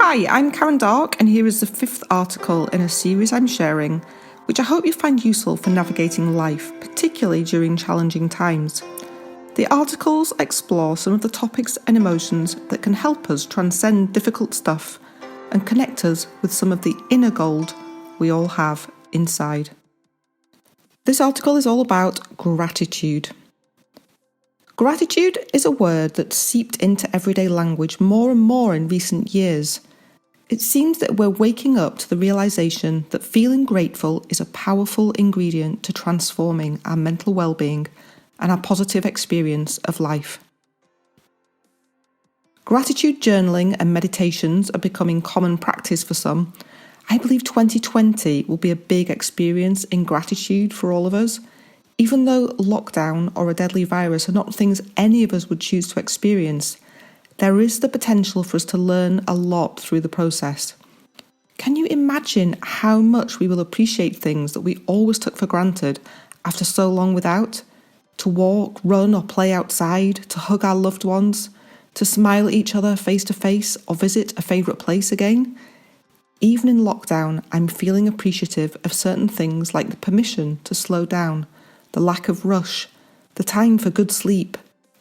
Hi, I'm Karen Darke, and here is the 5th article in a series I'm sharing, which I hope you find useful for navigating life, particularly during challenging times. The articles explore some of the topics and emotions that can help us transcend difficult stuff and connect us with some of the inner gold we all have inside. This article is all about gratitude. Gratitude is a word that's seeped into everyday language more and more in recent years. It seems that we're waking up to the realisation that feeling grateful is a powerful ingredient to transforming our mental well-being and our positive experience of life. Gratitude journaling and meditations are becoming common practice for some. I believe 2020 will be a big experience in gratitude for all of us. Even though lockdown or a deadly virus are not things any of us would choose to experience, there is the potential for us to learn a lot through the process. Can you imagine how much we will appreciate things that we always took for granted after so long without? To walk, run or play outside, to hug our loved ones, to smile at each other face to face or visit a favourite place again? Even in lockdown, I'm feeling appreciative of certain things like the permission to slow down, the lack of rush, the time for good sleep,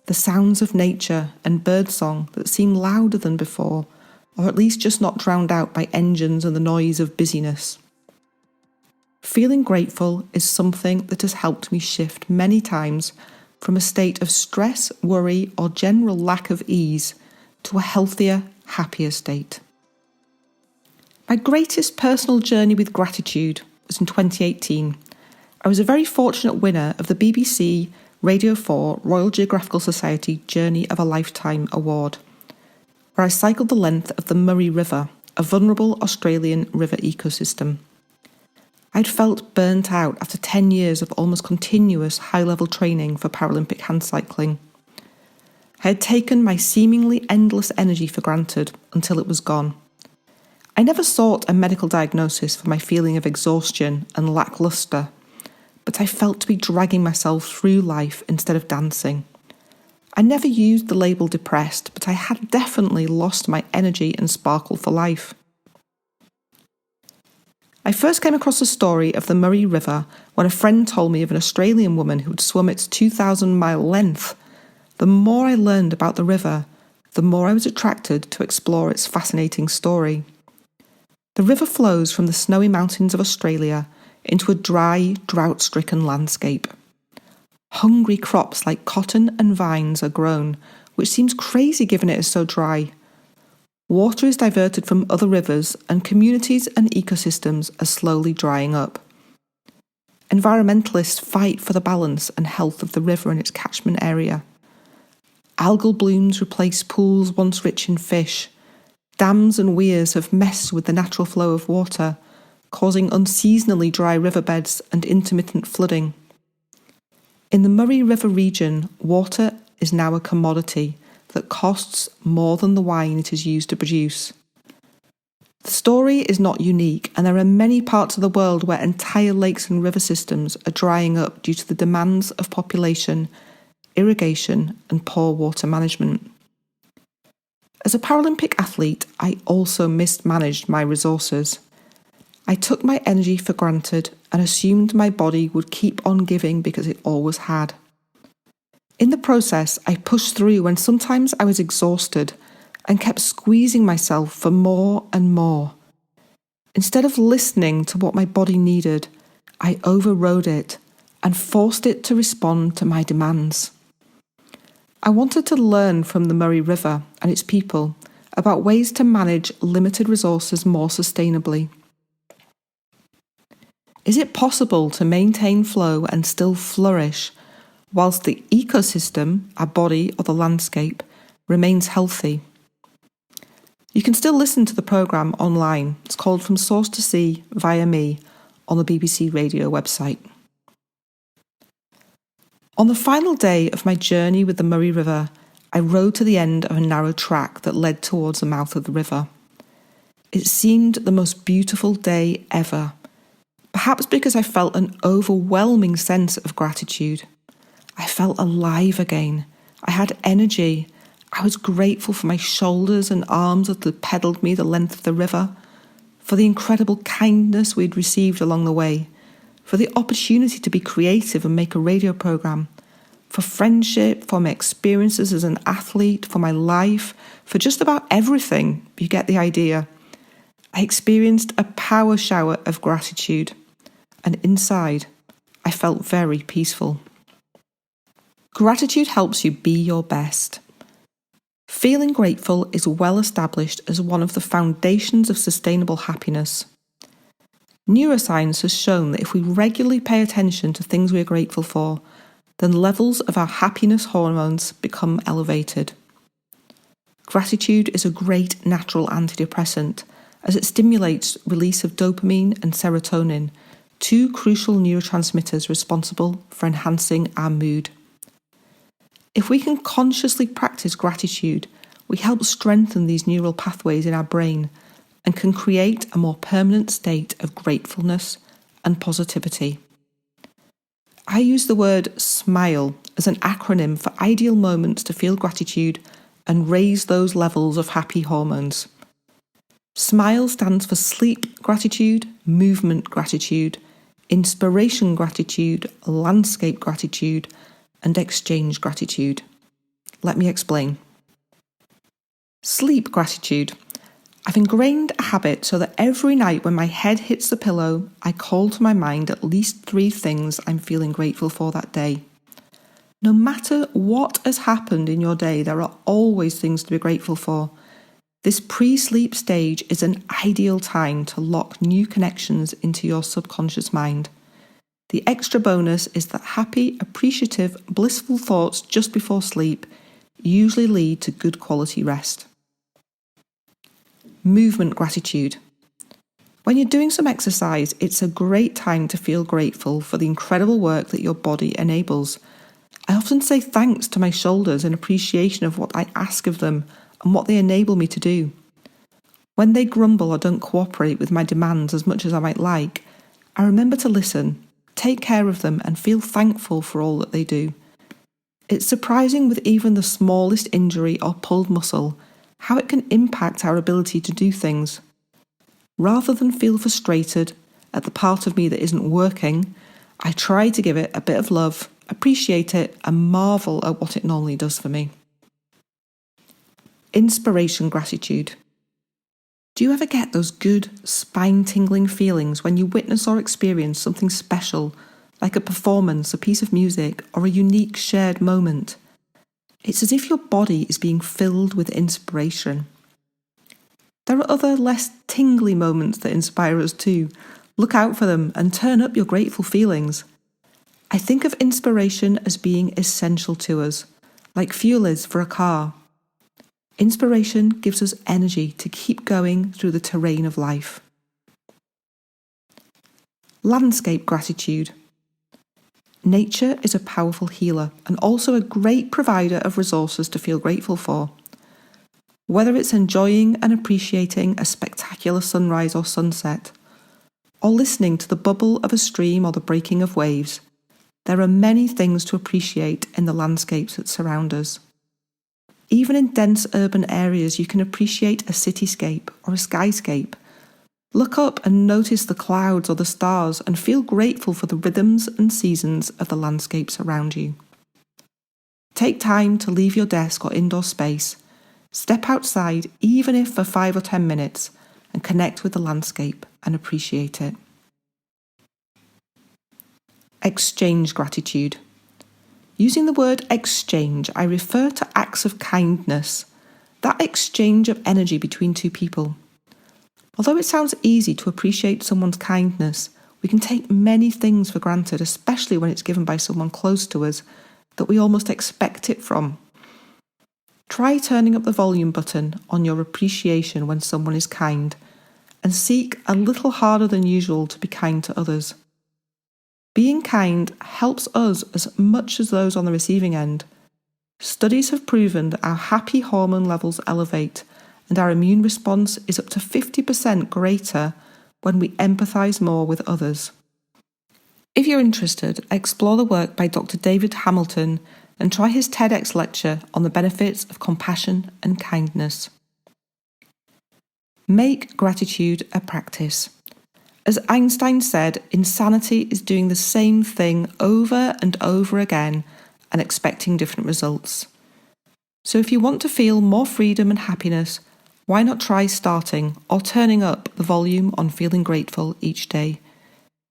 the sounds of nature and birdsong that seem louder than before, or at least just not drowned out by engines and the noise of busyness. Feeling grateful is something that has helped me shift many times from a state of stress, worry, or general lack of ease to a healthier, happier state. My greatest personal journey with gratitude was in 2018. I was a very fortunate winner of the BBC Radio 4 Royal Geographical Society Journey of a Lifetime Award, where I cycled the length of the Murray River, a vulnerable Australian river ecosystem. I'd felt burnt out after 10 years of almost continuous high-level training for Paralympic hand cycling. I had taken my seemingly endless energy for granted until it was gone. I never sought a medical diagnosis for my feeling of exhaustion and lacklustre, but I felt to be dragging myself through life instead of dancing. I never used the label depressed, but I had definitely lost my energy and sparkle for life. I first came across the story of the Murray River when a friend told me of an Australian woman who had swum its 2,000-mile length. The more I learned about the river, the more I was attracted to explore its fascinating story. The river flows from the snowy mountains of Australia into a dry, drought-stricken landscape. Hungry crops like cotton and vines are grown, which seems crazy given it is so dry. Water is diverted from other rivers and communities and ecosystems are slowly drying up. Environmentalists fight for the balance and health of the river and its catchment area. Algal blooms replace pools once rich in fish. Dams and weirs have messed with the natural flow of water, causing unseasonally dry riverbeds and intermittent flooding. In the Murray River region, water is now a commodity that costs more than the wine it is used to produce. The story is not unique, and there are many parts of the world where entire lakes and river systems are drying up due to the demands of population, irrigation, and poor water management. As a Paralympic athlete, I also mismanaged my resources. I took my energy for granted and assumed my body would keep on giving because it always had. In the process, I pushed through when sometimes I was exhausted and kept squeezing myself for more and more. Instead of listening to what my body needed, I overrode it and forced it to respond to my demands. I wanted to learn from the Murray River and its people about ways to manage limited resources more sustainably. Is it possible to maintain flow and still flourish whilst the ecosystem, our body or the landscape, remains healthy? You can still listen to the programme online. It's called From Source to Sea via me on the BBC Radio website. On the final day of my journey with the Murray River, I rode to the end of a narrow track that led towards the mouth of the river. It seemed the most beautiful day ever. Perhaps because I felt an overwhelming sense of gratitude. I felt alive again. I had energy. I I was grateful for my shoulders and arms that had pedalled me the length of the river, for the incredible kindness we'd received along the way, for the opportunity to be creative and make a radio programme, for friendship, for my experiences as an athlete, for my life, for just about everything. You get the idea. I experienced a power shower of gratitude, and inside, I felt very peaceful. Gratitude helps you be your best. Feeling grateful is well established as one of the foundations of sustainable happiness. Neuroscience has shown that if we regularly pay attention to things we are grateful for, then levels of our happiness hormones become elevated. Gratitude is a great natural antidepressant as it stimulates release of dopamine and serotonin, two crucial neurotransmitters responsible for enhancing our mood. If we can consciously practice gratitude, we help strengthen these neural pathways in our brain and can create a more permanent state of gratefulness and positivity. I use the word SMILE as an acronym for ideal moments to feel gratitude and raise those levels of happy hormones. SMILE stands for sleep gratitude, movement gratitude, inspiration gratitude, landscape gratitude, and exchange gratitude. Let me explain. Sleep gratitude. I've ingrained a habit so that every night when my head hits the pillow, I call to my mind at least 3 things I'm feeling grateful for that day. No matter what has happened in your day, there are always things to be grateful for. This pre-sleep stage is an ideal time to lock new connections into your subconscious mind. The extra bonus is that happy, appreciative, blissful thoughts just before sleep usually lead to good quality rest. Movement gratitude. When you're doing some exercise, it's a great time to feel grateful for the incredible work that your body enables. I often say thanks to my shoulders in appreciation of what I ask of them and what they enable me to do. When they grumble or don't cooperate with my demands as much as I might like, I remember to listen, take care of them, and feel thankful for all that they do. It's surprising with even the smallest injury or pulled muscle how it can impact our ability to do things. Rather than feel frustrated at the part of me that isn't working, I try to give it a bit of love, appreciate it, and marvel at what it normally does for me. Inspiration gratitude. Do you ever get those good, spine-tingling feelings when you witness or experience something special, like a performance, a piece of music, or a unique shared moment? It's as if your body is being filled with inspiration. There are other less tingly moments that inspire us too. Look out for them and turn up your grateful feelings. I think of inspiration as being essential to us, like fuel is for a car. Inspiration gives us energy to keep going through the terrain of life. Landscape gratitude. Nature is a powerful healer and also a great provider of resources to feel grateful for. Whether it's enjoying and appreciating a spectacular sunrise or sunset, or listening to the bubble of a stream or the breaking of waves, there are many things to appreciate in the landscapes that surround us. Even in dense urban areas, you can appreciate a cityscape or a skyscape. Look up and notice the clouds or the stars and feel grateful for the rhythms and seasons of the landscapes around you. Take time to leave your desk or indoor space, step outside even if for 5 or 10 minutes, and connect with the landscape and appreciate it. Exchange gratitude. Using the word exchange, I refer to acts of kindness, that exchange of energy between two people. Although it sounds easy to appreciate someone's kindness, we can take many things for granted, especially when it's given by someone close to us, that we almost expect it from. Try turning up the volume button on your appreciation when someone is kind, and seek a little harder than usual to be kind to others. Being kind helps us as much as those on the receiving end. Studies have proven that our happy hormone levels elevate and our immune response is up to 50% greater when we empathise more with others. If you're interested, explore the work by Dr. David Hamilton and try his TEDx lecture on the benefits of compassion and kindness. Make gratitude a practice. As Einstein said, insanity is doing the same thing over and over again and expecting different results. So if you want to feel more freedom and happiness, why not try starting or turning up the volume on feeling grateful each day?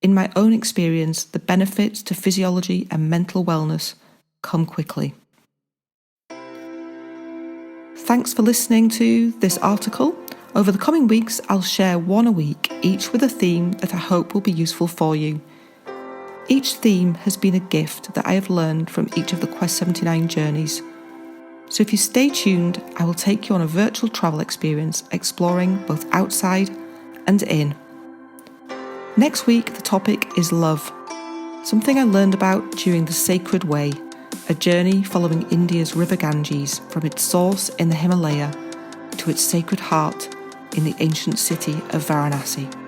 In my own experience, the benefits to physiology and mental wellness come quickly. Thanks for listening to this article. Over the coming weeks, I'll share one a week, each with a theme that I hope will be useful for you. Each theme has been a gift that I have learned from each of the Quest 79 journeys. So if you stay tuned, I will take you on a virtual travel experience exploring both outside and in. Next week, the topic is love, something I learned about during the Sacred Way, a journey following India's river Ganges from its source in the Himalaya to its sacred heart in the ancient city of Varanasi.